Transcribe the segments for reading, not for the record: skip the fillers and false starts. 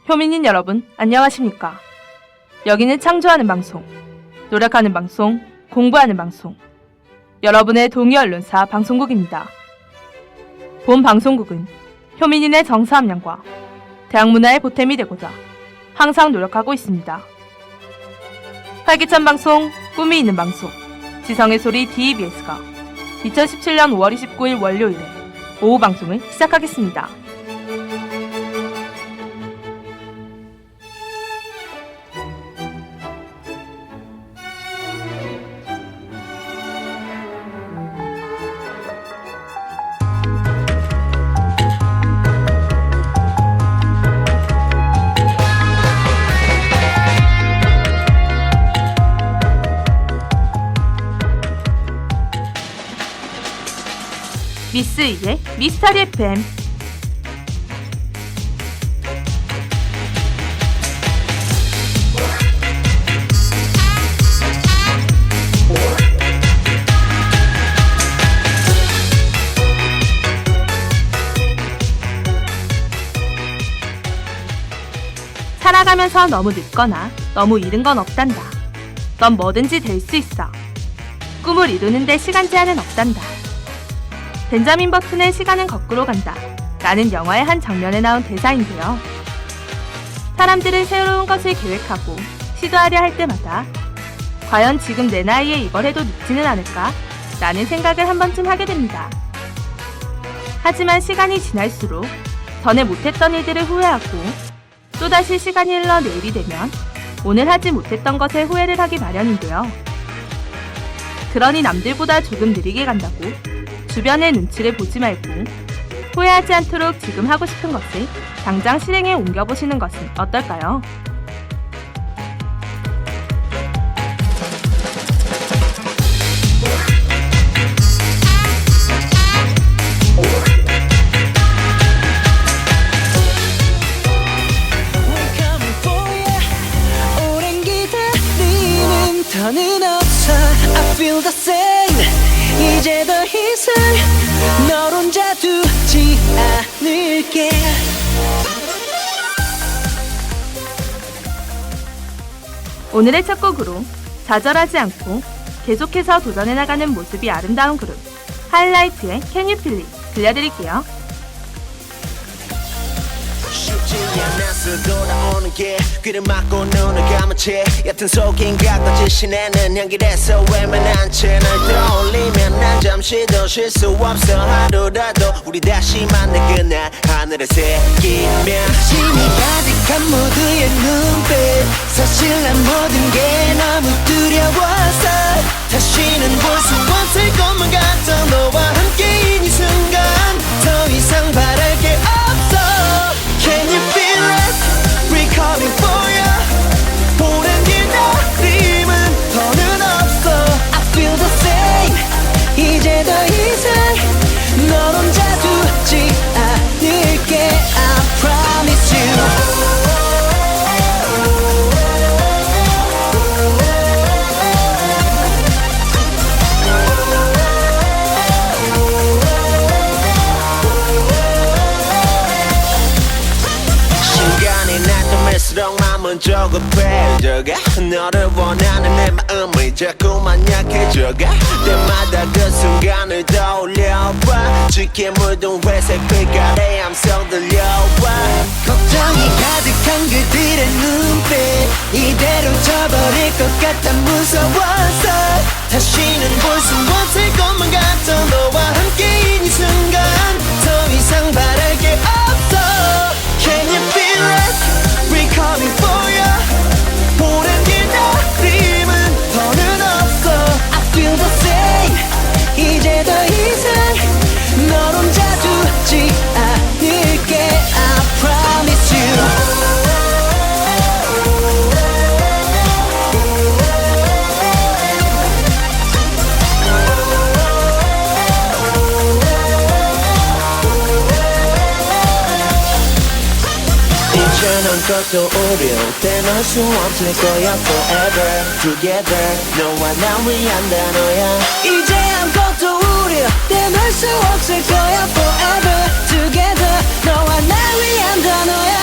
효민인 여러분, 안녕하십니까? 여기는 창조하는 방송, 노력하는 방송, 공부하는 방송, 여러분의 동의 언론사 방송국입니다. 본 방송국은 효민인의 정서 함량과 대학 문화의 보탬이 되고자 항상 노력하고 있습니다. 활기찬 방송, 꿈이 있는 방송, 지성의 소리 DEBS가 2017년 5월 29일 월요일에 오후 방송을 시작하겠습니다. 미스 이의 미스터리 FM. 살아가면서 너무 늦거나 너무 이른 건 없단다. 넌 뭐든지 될 수 있어. 꿈을 이루는데 시간 제한은 없단다. 벤자민 버튼의 시간은 거꾸로 간다 라는 영화의 한 장면에 나온 대사인데요. 사람들은 새로운 것을 계획하고 시도하려 할 때마다 과연 지금 내 나이에 이걸 해도 늦지는 않을까? 라는 생각을 한 번쯤 하게 됩니다. 하지만 시간이 지날수록 전에 못했던 일들을 후회하고 또다시 시간이 흘러 내일이 되면 오늘 하지 못했던 것에 후회를 하기 마련인데요. 그러니 남들보다 조금 느리게 간다고 주변의 눈치를 보지 말고 후회하지 않도록 지금 하고 싶은 것을 당장 실행에 옮겨보시는 것은 어떨까요? 오랜 기다림은 더는 없어 I feel the same 이제 더 이상 널 혼자 두지 않을게. 오늘의 첫 곡으로 좌절하지 않고 계속해서 도전해 나가는 모습이 아름다운 그룹 하이라이트의 Can You Feel It 들려드릴게요. 쉽지 않아서 돌아오는 게 귀를 막고 눈을 감은 채 옅은 속인가 거짓이내는 향기에서 외면한 채 널 떠올리면 난 잠시도 쉴 수 없어. 하루라도 우리 다시 만날 그날 하늘을 새기면 진이 가득한 모두의 눈빛 사실 난 모든 게 너무 두려워서 다시는 볼 수 없을 것만 같아. 너와 함께인 이 순간 더 이상 바랄 게 없어. Can you feel it? We're coming for you. 오랜 기다림은 더는 없어. I feel the same. 이제 더 이상 널 혼자 두지 않을게. I promise you. 마음은 조급해져가. 너를 원하는 내 마음이 자꾸만 약해져가. 때마다 그 순간을 떠올려봐. 짙게 묻은 회색 빛깔의 함성 들려와. 걱정이 가득한 그들의 눈빛 이대로 져버릴 것 같아. 무서워서 다시는 볼 수 없을 것만 같아. 너와 함께인 이 순간 더 이상 바랄 게 없어. Can you feel it? We're coming for you. 오랜 기다림은 더는 없어. I feel the same. 이제 더 이상 널 혼자 두지 않을게. I promise you. 이제는 것도 우릴 떼놓을 수 없을 거야. Forever together 너와 나 위한 단어야. 이제 아무것도 우릴 떼놓을 수 없을 거야. Forever together 너와 나 위한 단어야.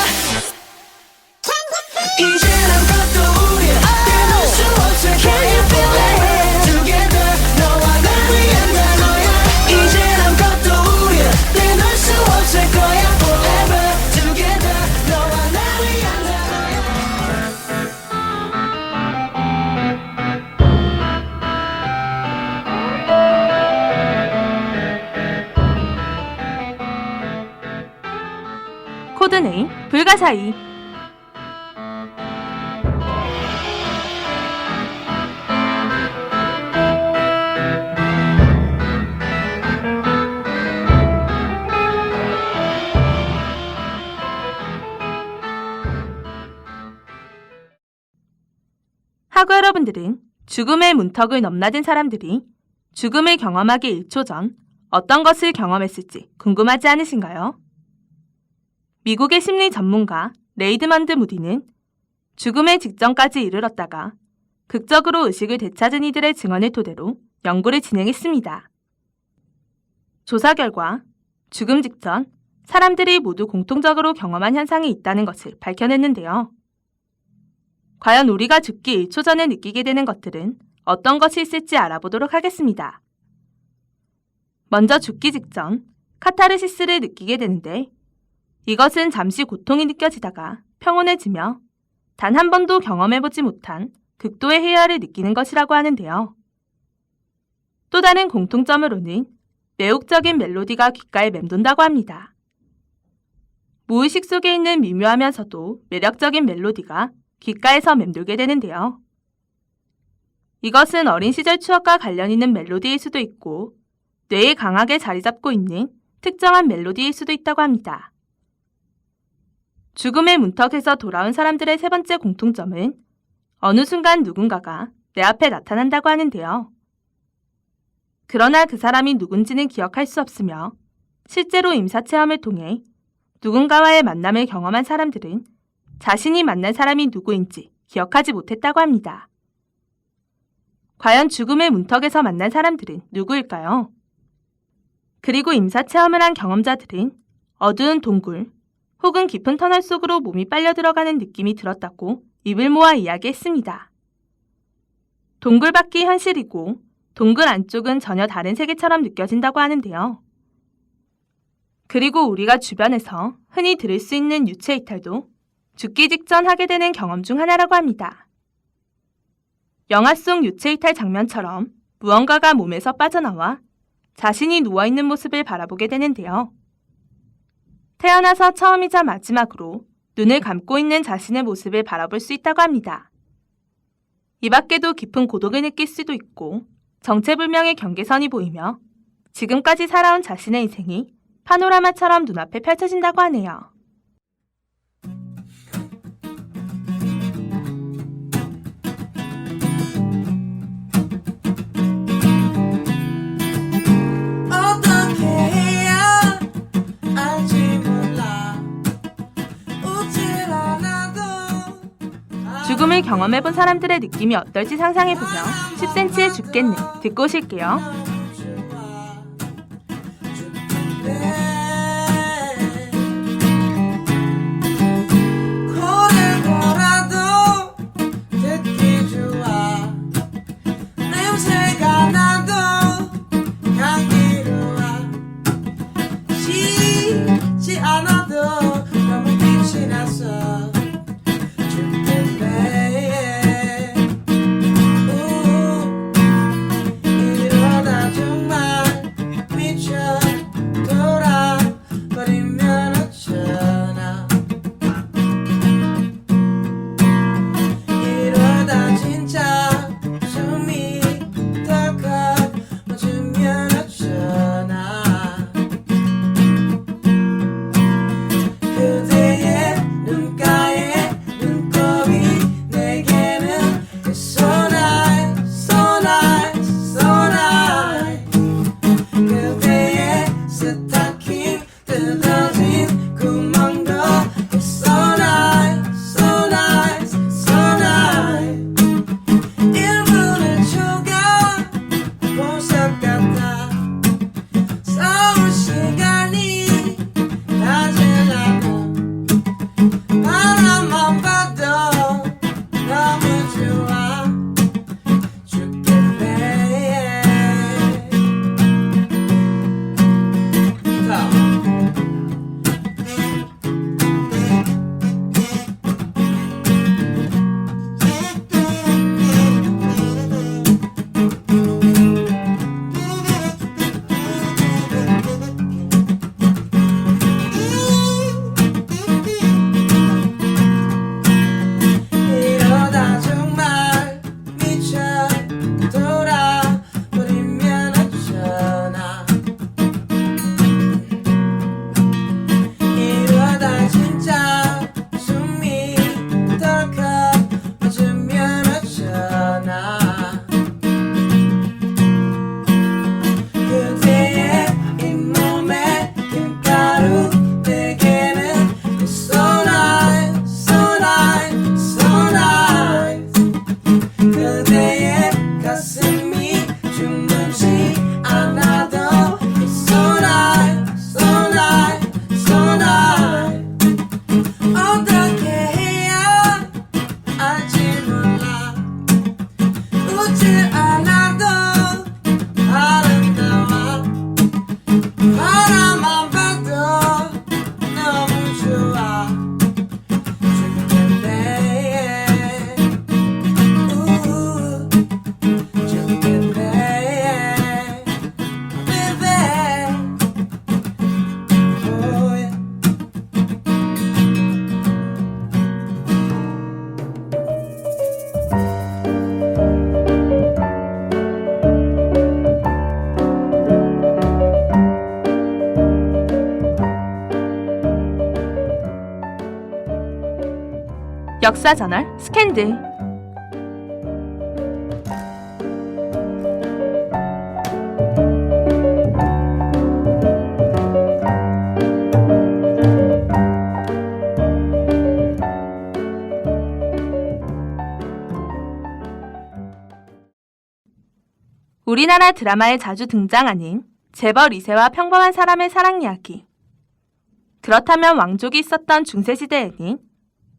코드네임 불가사의. 하고 여러분들은 죽음의 문턱을 넘나든 사람들이 죽음을 경험하기 1초 전 어떤 것을 경험했을지 궁금하지 않으신가요? 미국의 심리 전문가 레이드먼드 무디는 죽음의 직전까지 이르렀다가 극적으로 의식을 되찾은 이들의 증언을 토대로 연구를 진행했습니다. 조사 결과 죽음 직전 사람들이 모두 공통적으로 경험한 현상이 있다는 것을 밝혀냈는데요. 과연 우리가 죽기 1초 전에 느끼게 되는 것들은 어떤 것이 있을지 알아보도록 하겠습니다. 먼저 죽기 직전 카타르시스를 느끼게 되는데 이것은 잠시 고통이 느껴지다가 평온해지며 단 한 번도 경험해보지 못한 극도의 해열을 느끼는 것이라고 하는데요. 또 다른 공통점으로는 매혹적인 멜로디가 귓가에 맴돈다고 합니다. 무의식 속에 있는 미묘하면서도 매력적인 멜로디가 귓가에서 맴돌게 되는데요. 이것은 어린 시절 추억과 관련 있는 멜로디일 수도 있고 뇌에 강하게 자리 잡고 있는 특정한 멜로디일 수도 있다고 합니다. 죽음의 문턱에서 돌아온 사람들의 세 번째 공통점은 어느 순간 누군가가 내 앞에 나타난다고 하는데요. 그러나 그 사람이 누군지는 기억할 수 없으며 실제로 임사체험을 통해 누군가와의 만남을 경험한 사람들은 자신이 만난 사람이 누구인지 기억하지 못했다고 합니다. 과연 죽음의 문턱에서 만난 사람들은 누구일까요? 그리고 임사체험을 한 경험자들은 어두운 동굴 혹은 깊은 터널 속으로 몸이 빨려 들어가는 느낌이 들었다고 입을 모아 이야기했습니다. 동굴 밖이 현실이고 동굴 안쪽은 전혀 다른 세계처럼 느껴진다고 하는데요. 그리고 우리가 주변에서 흔히 들을 수 있는 유체 이탈도 죽기 직전 하게 되는 경험 중 하나라고 합니다. 영화 속 유체 이탈 장면처럼 무언가가 몸에서 빠져나와 자신이 누워있는 모습을 바라보게 되는데요. 태어나서 처음이자 마지막으로 눈을 감고 있는 자신의 모습을 바라볼 수 있다고 합니다. 이 밖에도 깊은 고독을 느낄 수도 있고 정체불명의 경계선이 보이며 지금까지 살아온 자신의 인생이 파노라마처럼 눈앞에 펼쳐진다고 하네요. 어떻게 해야 알지 몰라 웃질 않아도 죽음을 경험해본 사람들의 느낌이 어떨지 상상해보며 10cm의 죽겠네 듣고 오실게요. 코를 골아도 듣기 좋아 냄새가 나도 향기로워 쉬지 않아도 너무 빛이 나서 죽겠네 일어나 역사저널 스캔들. 우리나라 드라마에 자주 등장하는 재벌 2세와 평범한 사람의 사랑 이야기. 그렇다면 왕족이 있었던 중세시대에는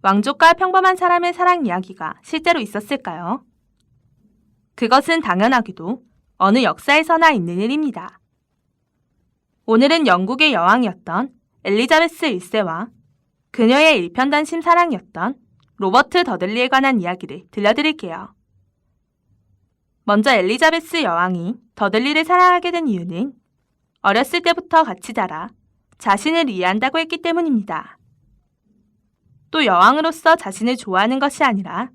왕족과 평범한 사람의 사랑 이야기가 실제로 있었을까요? 그것은 당연하게도 어느 역사에서나 있는 일입니다. 오늘은 영국의 여왕이었던 엘리자베스 1세와 그녀의 일편단심 사랑이었던 로버트 더들리에 관한 이야기를 들려드릴게요. 먼저 엘리자베스 여왕이 더들리를 사랑하게 된 이유는 어렸을 때부터 같이 자라 자신을 이해한다고 했기 때문입니다. 또 여왕으로서 자신을 좋아하는 것이 아니라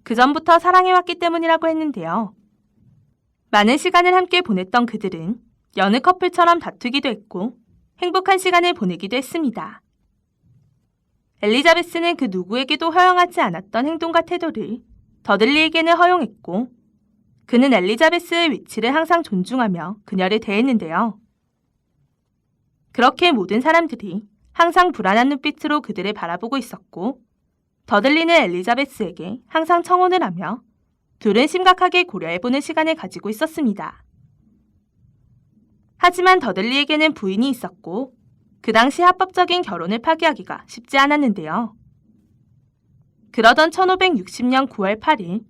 그전부터 사랑해왔기 때문이라고 했는데요. 많은 시간을 함께 보냈던 그들은 여느 커플처럼 다투기도 했고 행복한 시간을 보내기도 했습니다. 엘리자베스는 그 누구에게도 허용하지 않았던 행동과 태도를 더들리에게는 허용했고 그는 엘리자베스의 위치를 항상 존중하며 그녀를 대했는데요. 그렇게 모든 사람들이 항상 불안한 눈빛으로 그들을 바라보고 있었고 더들리는 엘리자베스에게 항상 청혼을 하며 둘은 심각하게 고려해보는 시간을 가지고 있었습니다. 하지만 더들리에게는 부인이 있었고 그 당시 합법적인 결혼을 파기하기가 쉽지 않았는데요. 그러던 1560년 9월 8일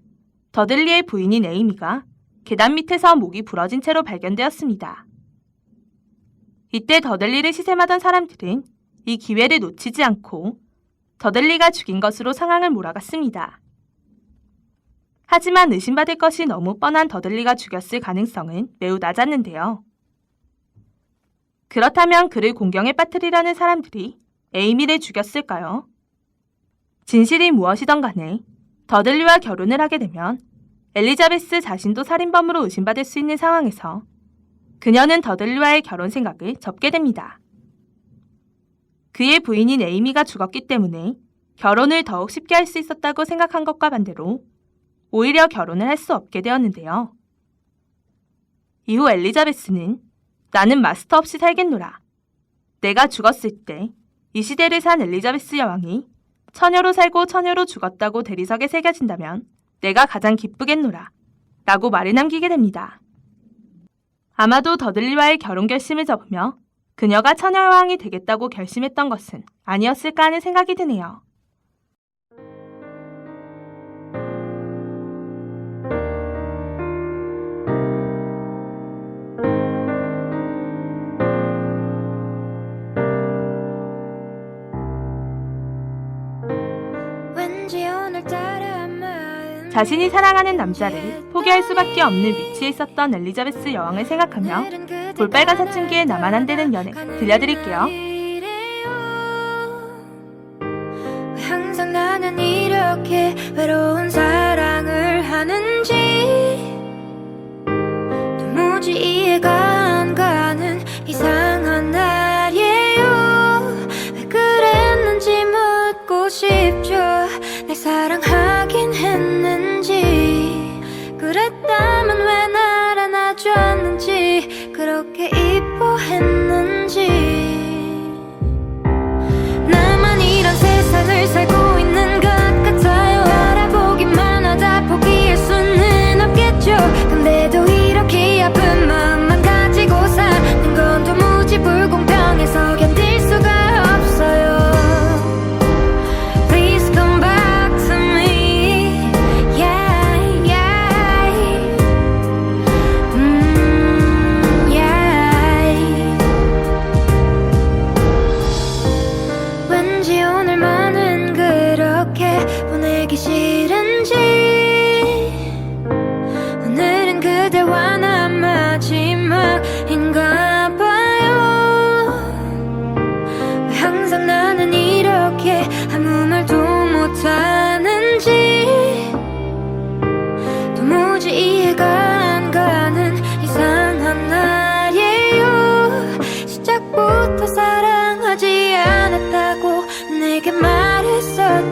더들리의 부인인 에이미가 계단 밑에서 목이 부러진 채로 발견되었습니다. 이때 더들리를 시샘하던 사람들은 이 기회를 놓치지 않고 더들리가 죽인 것으로 상황을 몰아갔습니다. 하지만 의심받을 것이 너무 뻔한 더들리가 죽였을 가능성은 매우 낮았는데요. 그렇다면 그를 공경에 빠뜨리려는 사람들이 에이미를 죽였을까요? 진실이 무엇이든 간에 더들리와 결혼을 하게 되면 엘리자베스 자신도 살인범으로 의심받을 수 있는 상황에서 그녀는 더들리와의 결혼 생각을 접게 됩니다. 그의 부인인 에이미가 죽었기 때문에 결혼을 더욱 쉽게 할 수 있었다고 생각한 것과 반대로 오히려 결혼을 할 수 없게 되었는데요. 이후 엘리자베스는 나는 마스터 없이 살겠노라. 내가 죽었을 때 이 시대를 산 엘리자베스 여왕이 처녀로 살고 처녀로 죽었다고 대리석에 새겨진다면 내가 가장 기쁘겠노라 라고 말을 남기게 됩니다. 아마도 더들리와의 결혼 결심을 접으며 그녀가 처녀여왕이 되겠다고 결심했던 것은 아니었을까 하는 생각이 드네요. 자신이 사랑하는 남자를 포기할 수밖에 없는 위치에 있었던 엘리자베스 여왕을 생각하며 볼빨간 사춘기에 나만 안 되는 연애 들려드릴게요. 항상 나는 이렇게 외로운 사랑을 하는지 도무지 이해가 안 가는 이상한 날이에요. 왜 그랬는지 묻고 싶죠. 날 사랑하긴 했는지 그랬다면 왜 날 안아줬는지 그렇게 이뻐했는지 나만 이런 세상을 살고 있는 것 같아요. 알아보기만 하다 포기할 수는 없겠죠. 근데도 이렇게 아픈 마음만 가지고 사는 건 도무지 불공평해서 견딜 수가 없어요. Please come back to me. Yeah, yeah. Yeah. 왠지 오늘만은 그렇게 보내기 싫은지 오늘은 그대와 나 마지막인가 봐요. 왜 항상 나는 이렇게 아무 말도 못하는지 도무지 이해가 안 가는 이상한 날이에요. 시작부터 사랑하지 않았다고 내게 말했었다면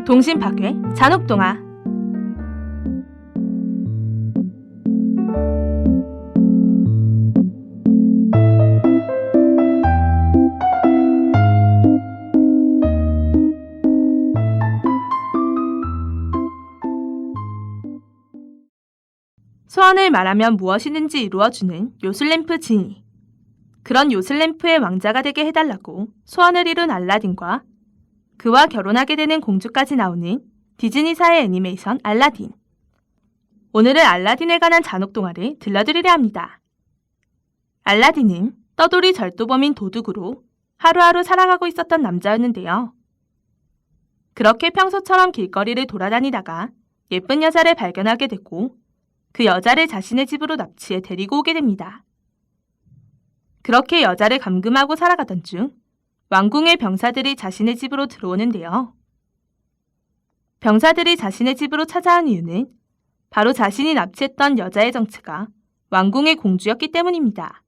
동심 파괴, 잔혹동화. 소원을 말하면 무엇이든지 이루어주는 요술램프 지니. 그런 요술램프의 왕자가 되게 해달라고 소원을 이룬 알라딘과 그와 결혼하게 되는 공주까지 나오는 디즈니사의 애니메이션 알라딘. 오늘은 알라딘에 관한 잔혹동화를 들려드리려 합니다. 알라딘은 떠돌이 절도범인 도둑으로 하루하루 살아가고 있었던 남자였는데요. 그렇게 평소처럼 길거리를 돌아다니다가 예쁜 여자를 발견하게 되고 그 여자를 자신의 집으로 납치해 데리고 오게 됩니다. 그렇게 여자를 감금하고 살아가던 중 왕궁의 병사들이 자신의 집으로 들어오는데요. 병사들이 자신의 집으로 찾아온 이유는 바로 자신이 납치했던 여자의 정체가 왕궁의 공주였기 때문입니다.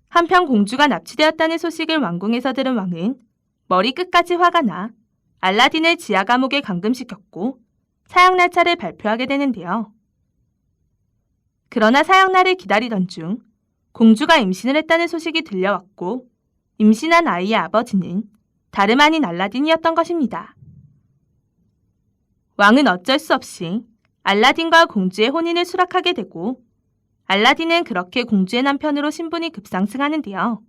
한편 공주가 납치되었다는 소식을 왕궁에서 들은 왕은 머리 끝까지 화가 나 알라딘을 지하 감옥에 감금시켰고 사형날짜를 발표하게 되는데요. 그러나 사형날을 기다리던 중 공주가 임신을 했다는 소식이 들려왔고 임신한 아이의 아버지는 다름 아닌 알라딘이었던 것입니다. 왕은 어쩔 수 없이 알라딘과 공주의 혼인을 수락하게 되고 알라딘은 그렇게 공주의 남편으로 신분이 급상승하는데요.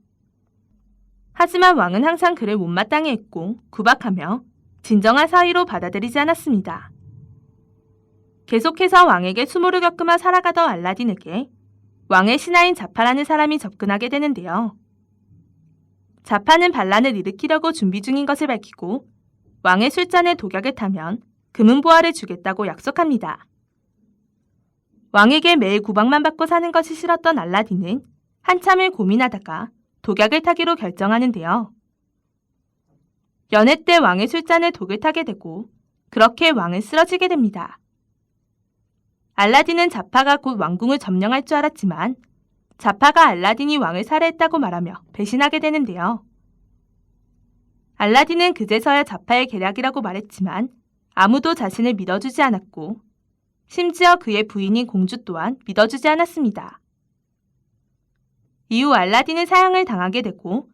하지만 왕은 항상 그를 못마땅해 했고 구박하며 진정한 사위로 받아들이지 않았습니다. 계속해서 왕에게 수모를 겪으며 살아가던 알라딘에게 왕의 신하인 자파라는 사람이 접근하게 되는데요. 자파는 반란을 일으키려고 준비 중인 것을 밝히고 왕의 술잔에 독약을 타면 금은보화를 주겠다고 약속합니다. 왕에게 매일 구박만 받고 사는 것이 싫었던 알라딘은 한참을 고민하다가 독약을 타기로 결정하는데요. 연회 때 왕의 술잔에 독을 타게 되고 그렇게 왕은 쓰러지게 됩니다. 알라딘은 자파가 곧 왕궁을 점령할 줄 알았지만 자파가 알라딘이 왕을 살해했다고 말하며 배신하게 되는데요. 알라딘은 그제서야 자파의 계략이라고 말했지만 아무도 자신을 믿어주지 않았고 심지어 그의 부인인 공주 또한 믿어주지 않았습니다. 이후 알라딘은 사형을 당하게 되고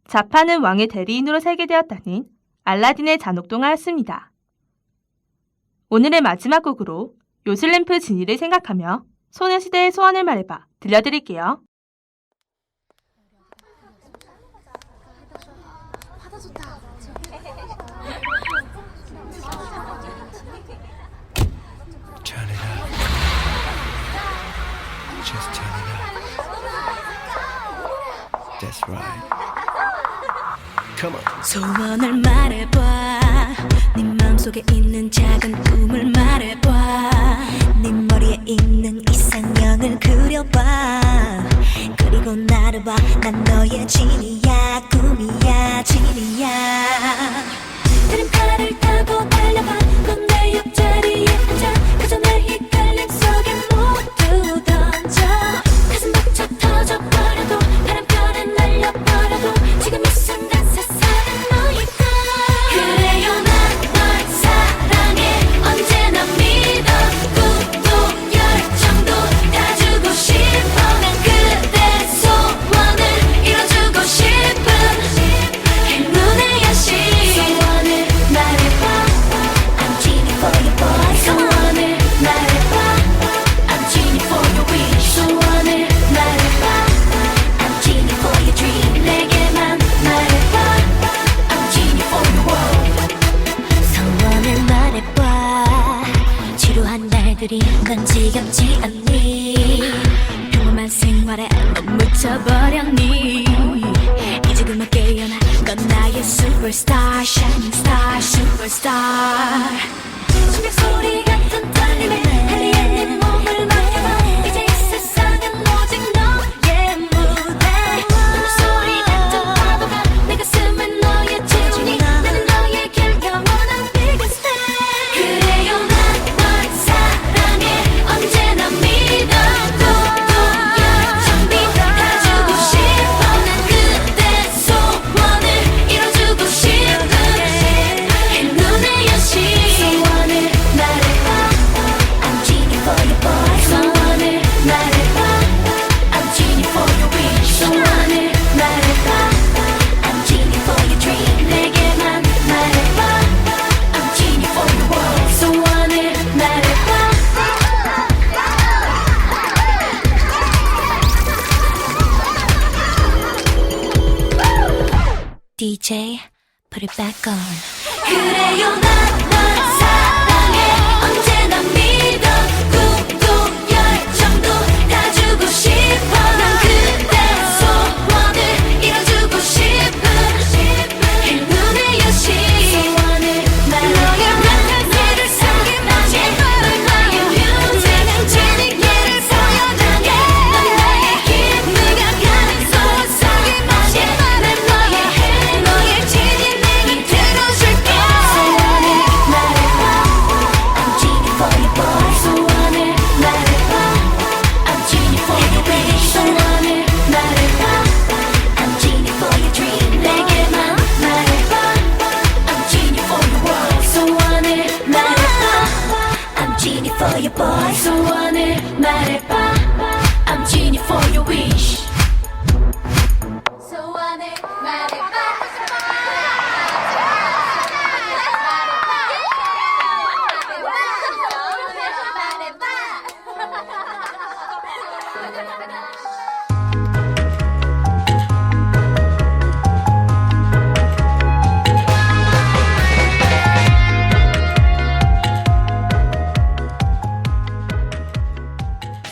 자파는 왕의 대리인으로 살게 되었다는 알라딘의 잔혹동화였습니다. 오늘의 마지막 곡으로 요술램프 지니를 생각하며 소녀시대의 소원을 말해봐 들려드릴게요. Turn it up. Just turn it up. That's right. Come on. 소원을 말해봐 네 마음속에 있는 작은 꿈을 말해봐 네 머리에 있는 이상형을 그려봐 그리고 나를 봐 난 너의 진이야 꿈이야 진이야 드림카를 타고 달려봐 넌 내 옆자리에 앉아 그저 내 헷갈림 속에 모두 던져 가슴 벅차 터져버려도 바람결에 날려버려도 지금 이 순간 세상은 너일까 그래요 난 널 사랑해 언제나 믿어 꿈도 열정도 다 주고 싶어 난 그대 소원을 이뤄주고 싶은 행운의 여신 소원을 말해봐 I'm genie for you boy 소원을 말해봐 I'm genie for your wish 소원을 말해봐 I'm genie for your dream 내게만 말해봐 I'm genie for your world 소원을 말해봐 지루한 날들이 넌 지겹지 않니 평범한 생활에 넌 묻혀버렸니 이제 그만 깨어나 넌 나의 superstar shining star superstar 심장 소리 같은 떨림에 달리는 네 몸을 맡겨봐 이제 이 세상은 오직 너의 무대 눈물 소리 같은 파도가 내 가슴을 너의 지우니 나는 너의 길 영원한 biggest fan 그래요 난 널 사랑해 언제나 믿어 꿈도 열정도 다 주고 싶어 난 그대 소원을 이뤄주고 싶은 행운의 DJ, put it back on. 그래요, 난 사랑해. 언제나 믿어. 꿈도 열정도 다 주고 싶어. 난 그대 소원을 이뤄주고 싶은 행운의 여신. 소원을 말해. 너의 멘트를 숨기마지. 널 나의 뮤직. 진리를 보여줄게. 넌 나의 힘. 네가 가는 손 숨기마지. 난 너의 진리를 들어줄게. 소원을 말해봐. I'm genie for you boy. 소원을 말해봐. I'm genie for you baby. 소원을 말해봐. I'm genie for your dream. 내게만 말해봐. I'm genie for your world. 소원을 말해봐. I'm genie for your boy. 소원을 말해봐. I'm genie for your wish. 소원을 말해봐.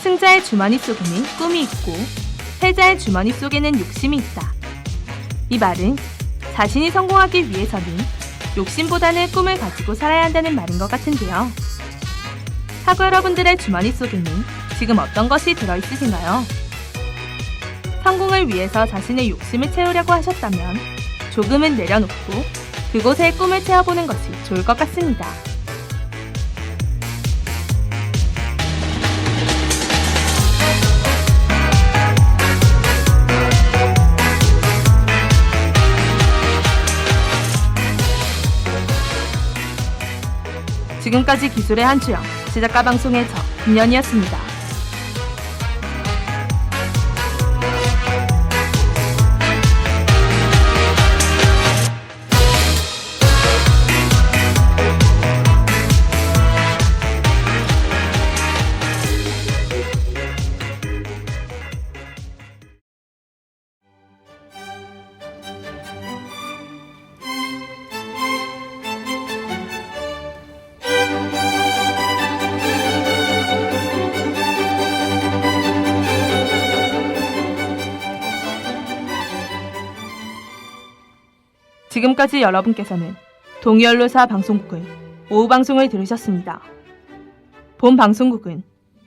승자의 주머니 속에는 꿈이 있고 패자의 주머니 속에는 욕심이 있다. 이 말은 자신이 성공하기 위해서는 욕심보다는 꿈을 가지고 살아야 한다는 말인 것 같은데요. 하고 여러분들의 주머니 속에는 지금 어떤 것이 들어있으신가요? 성공을 위해서 자신의 욕심을 채우려고 하셨다면 조금은 내려놓고 그곳에 꿈을 채워보는 것이 좋을 것 같습니다. 지금까지 기술의 한주영, 제작가 방송의 저 김연이었습니다. 지금까지 여러분께서는 동이언론사 방송국의 오후 방송을 들으셨습니다. 본 방송국은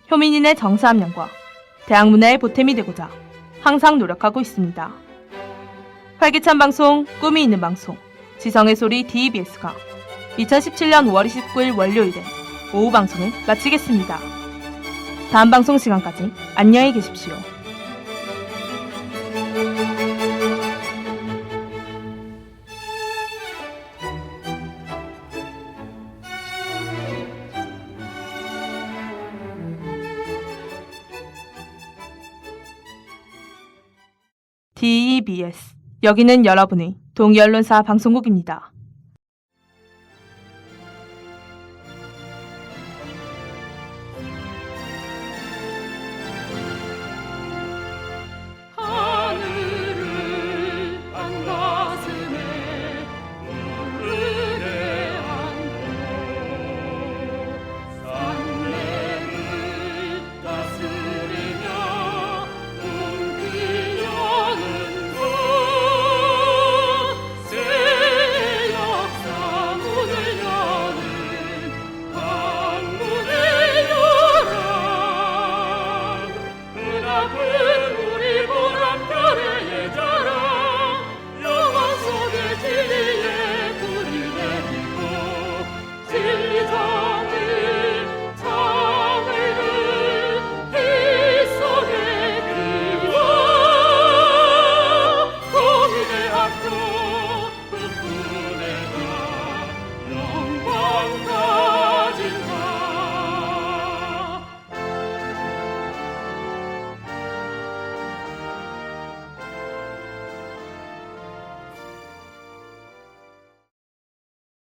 효민인의 정사함량과 대학문화의 보탬이 되고자 항상 노력하고 있습니다. 활기찬 방송, 꿈이 있는 방송, 지성의 소리 DEBS가 2017년 5월 29일 월요일에 오후 방송을 마치겠습니다. 다음 방송 시간까지 안녕히 계십시오. DEBS. 여기는 여러분의 동이언론사 방송국입니다.